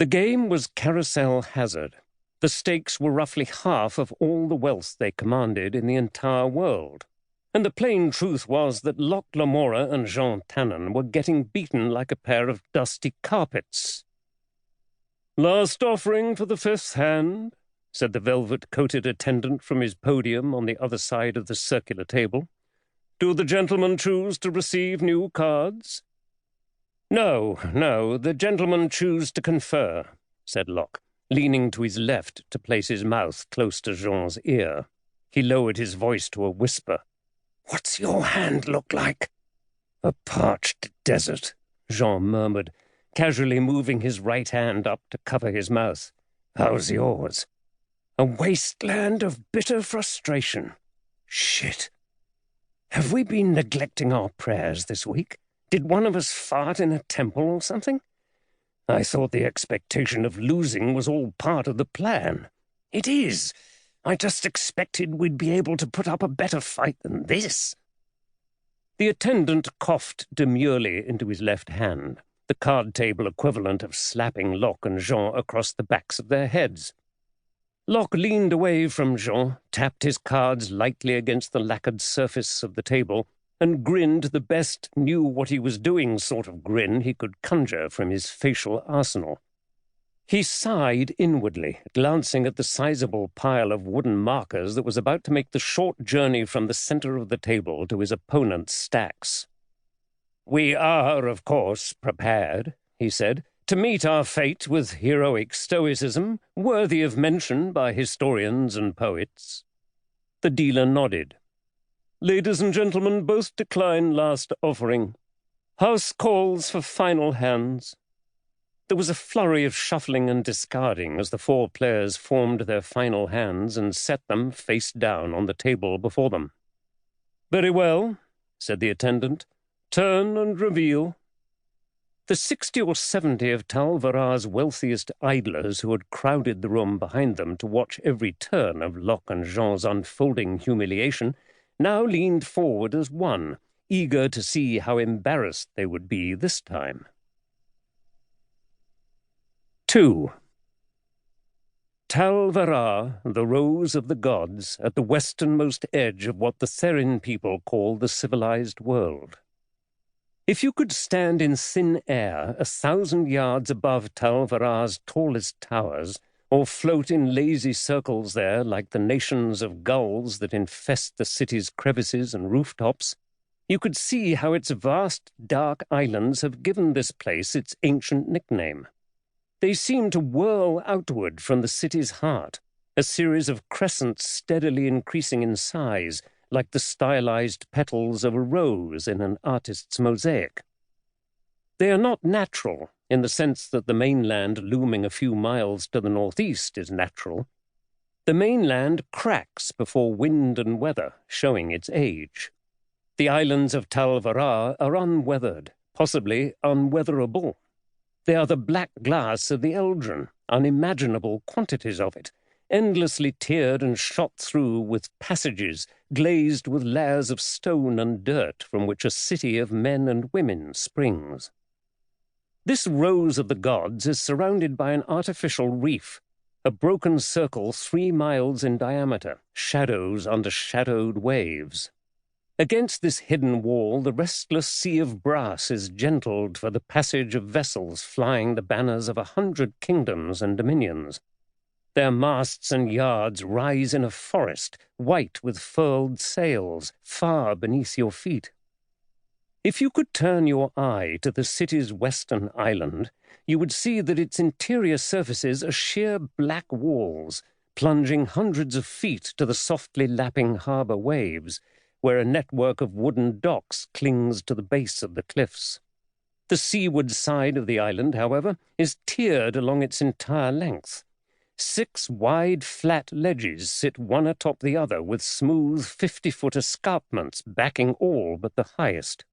The game was carousel hazard. The stakes were roughly half of all the wealth they commanded in the entire world. And the plain truth was that Locke Lamora and Jean Tannen were getting beaten like a pair of dusty carpets. "Last offering for the fifth hand," said the velvet-coated attendant from his podium on the other side of the circular table. "Do the gentlemen choose to receive new cards?" No, the gentlemen choose to confer," said Locke, leaning to his left to place his mouth close to Jean's ear. He lowered his voice to a whisper. "What's your hand look like?" "A parched desert," Jean murmured, casually moving his right hand up to cover his mouth. "How's yours?" "A wasteland of bitter frustration." "Shit. Have we been neglecting our prayers this week? Did one of us fart in a temple or something? I thought the expectation of losing was all part of the plan." "It is. I just expected we'd be able to put up a better fight than this." The attendant coughed demurely into his left hand, the card table equivalent of slapping Locke and Jean across the backs of their heads. Locke leaned away from Jean, tapped his cards lightly against the lacquered surface of the table, and grinned the best knew-what-he-was-doing sort of grin he could conjure from his facial arsenal. He sighed inwardly, glancing at the sizable pile of wooden markers that was about to make the short journey from the center of the table to his opponent's stacks. "We are, of course, prepared," he said, "to meet our fate with heroic stoicism, worthy of mention by historians and poets." The dealer nodded. "Ladies and gentlemen, both decline last offering. House calls for final hands." There was a flurry of shuffling and discarding as the four players formed their final hands and set them face down on the table before them. "Very well," said the attendant. "Turn and reveal." The 60 or 70 of Tal Verrar's wealthiest idlers who had crowded the room behind them to watch every turn of Locke and Jean's unfolding humiliation now leaned forward as one, eager to see how embarrassed they would be this time. 2. Tal Verrar, the rose of the gods, at the westernmost edge of what the Therin people call the civilized world. If you could stand in thin air 1,000 yards above Tal Verrar's tallest towers, or float in lazy circles there like the nations of gulls that infest the city's crevices and rooftops, you could see how its vast, dark islands have given this place its ancient nickname. They seem to whirl outward from the city's heart, a series of crescents steadily increasing in size, like the stylized petals of a rose in an artist's mosaic. They are not natural, in the sense that the mainland looming a few miles to the northeast is natural. The mainland cracks before wind and weather, showing its age. The islands of Tal Verrar are unweathered, possibly unweatherable. They are the black glass of the Eldrin, unimaginable quantities of it, endlessly tiered and shot through with passages glazed with layers of stone and dirt from which a city of men and women springs. This rose of the gods is surrounded by an artificial reef, a broken circle 3 miles in diameter, shadows under shadowed waves. Against this hidden wall, the restless sea of brass is gentled for the passage of vessels flying the banners of 100 kingdoms and dominions. Their masts and yards rise in a forest, white with furled sails, far beneath your feet. If you could turn your eye to the city's western island, you would see that its interior surfaces are sheer black walls, plunging hundreds of feet to the softly lapping harbour waves, where a network of wooden docks clings to the base of the cliffs. The seaward side of the island, however, is tiered along its entire length. 6 wide, flat ledges sit one atop the other with smooth 50-foot escarpments backing all but the highest.